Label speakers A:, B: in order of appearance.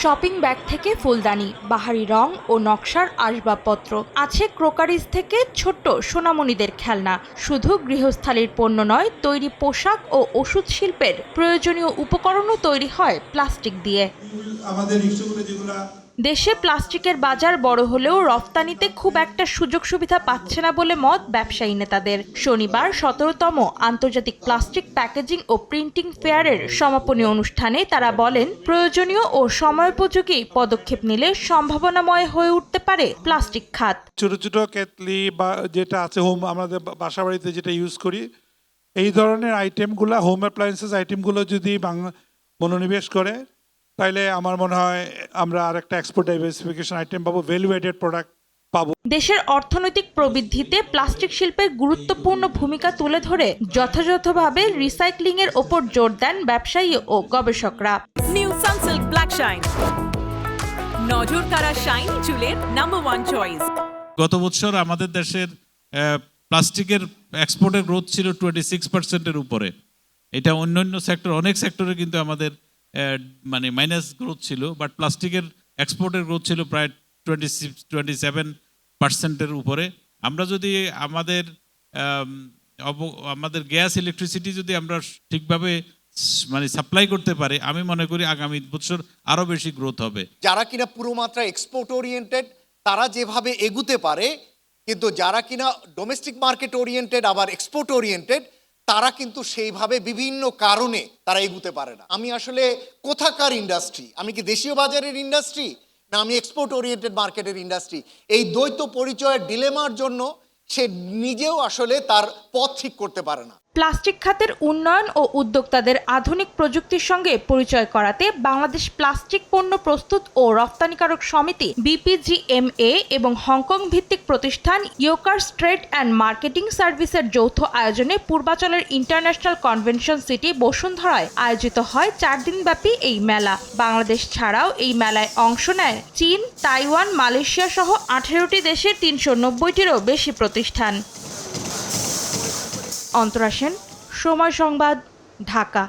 A: Shopping bag থেকে ফুলদানি, বাহারি রং ও নকশার আসবাবপত্র, আছে ক্রোকারিজ থেকে ছোট্ট সোনামণিদের খেলনা। শুধু গৃহস্থালির পণ্য নয়, তৈরি পোশাক ও ওষুধ শিল্পের প্রয়োজনীয় উপকরণও তৈরি হয় প্লাস্টিক দিয়ে। দেশে প্লাস্টিকের বাজার বড় হলেও রফতানিতে খুব একটা সুযোগ সুবিধা পাচ্ছে না বলে মত ব্যবসায়ী নেতাদের। শনিবার 17তম আন্তর্জাতিক প্লাস্টিক প্যাকেজিং ও প্রিন্টিং ফেয়ারের সমাপনী অনুষ্ঠানে তারা বলেন, প্রয়োজনীয় ও সময়োপযোগী পদক্ষেপ নিলে সম্ভাবনাময় হয়ে উঠতে পারে প্লাস্টিক খাত।
B: ছোট ছোট কেটলি বা যেটা আছে হোম, আমাদের বাসা বাড়িতে যেটা ইউজ করি, এই ধরনের আইটেমগুলো, হোম অ্যাপ্লায়েন্সেস আইটেমগুলো যদি মনোনিবেশ করে, তাইলে আমার মনে হয় আমরা আরেকটা এক্সপোর্ট ডাইভার্সিফিকেশন আইটেম পাবো, ভ্যালু এডেড প্রোডাক্ট পাবো।
A: দেশের অর্থনৈতিক প্রবৃদ্ধিতে প্লাস্টিক শিল্পের গুরুত্বপূর্ণ ভূমিকা তুলে ধরে যথাযথভাবে রিসাইক্লিং এর ওপর জোর দেন ব্যবসায়ী ও গবেষকরা।
C: নিউ সানসিল্ক ব্ল্যাক শাইন, নজর কাড়া শাইন চুলের নাম্বার 1 চয়েস।
D: গত বছর আমাদের দেশের প্লাস্টিকের এক্সপোর্টের গ্রোথ ছিল 26%-এর উপরে। এটা অন্যান্য সেক্টর, অনেক সেক্টরে কিন্তু আমাদের মানে মাইনাস গ্রোথ ছিল, বাট প্লাস্টিকের এক্সপোর্টের গ্রোথ ছিল প্রায় 27%-এর উপরে। আমরা যদি আমাদের গ্যাস ইলেকট্রিসিটি যদি আমরা ঠিকভাবে মানে সাপ্লাই করতে পারি, আমি মনে করি আগামী বছর আরো বেশি গ্রোথ হবে।
E: যারা কিনা পুরো মাত্রা এক্সপোর্ট ওরিয়েন্টেড তারা যেভাবে এগুতে পারে, কিন্তু যারা কিনা ডোমেস্টিক মার্কেট ওরিয়েন্টেড আবার এক্সপোর্ট ওরিয়েন্টেড তারা কিন্তু সেইভাবে বিভিন্ন কারণে তারা এগুতে পারে না। আমি আসলে কোথাকার ইন্ডাস্ট্রি, আমি কি দেশীয় বাজারের ইন্ডাস্ট্রি না আমি এক্সপোর্ট ওরিয়েন্টেড মার্কেটের ইন্ডাস্ট্রি, এই দ্বৈত পরিচয়ের ডিলেমার জন্য সে নিজেও আসলে তার পথ ঠিক করতে পারে না।
A: প্লাস্টিক খাতের উন্নয়ন ও উদ্যোক্তাদের আধুনিক প্রযুক্তির সঙ্গে পরিচয় করাতে বাংলাদেশ প্লাস্টিক পণ্য প্রস্তুত ও রফতানিকারক সমিতি BPGMA এবং হংকং ভিত্তিক প্রতিষ্ঠান ইয়োকার্স ট্রেড অ্যান্ড মার্কেটিং সার্ভিসের যৌথ আয়োজনে পূর্বাচলের ইন্টারন্যাশনাল কনভেনশন সিটি বসুন্ধরায় আয়োজিত হয় 4 দিনব্যাপী এই মেলা। বাংলাদেশ ছাড়াও এই মেলায় অংশ নেয় চীন, তাইওয়ান, মালয়েশিয়া সহ 18টি দেশের 390টিরও বেশি প্রতিষ্ঠান। অন্তরা সেন, সময় সংবাদ, ঢাকা।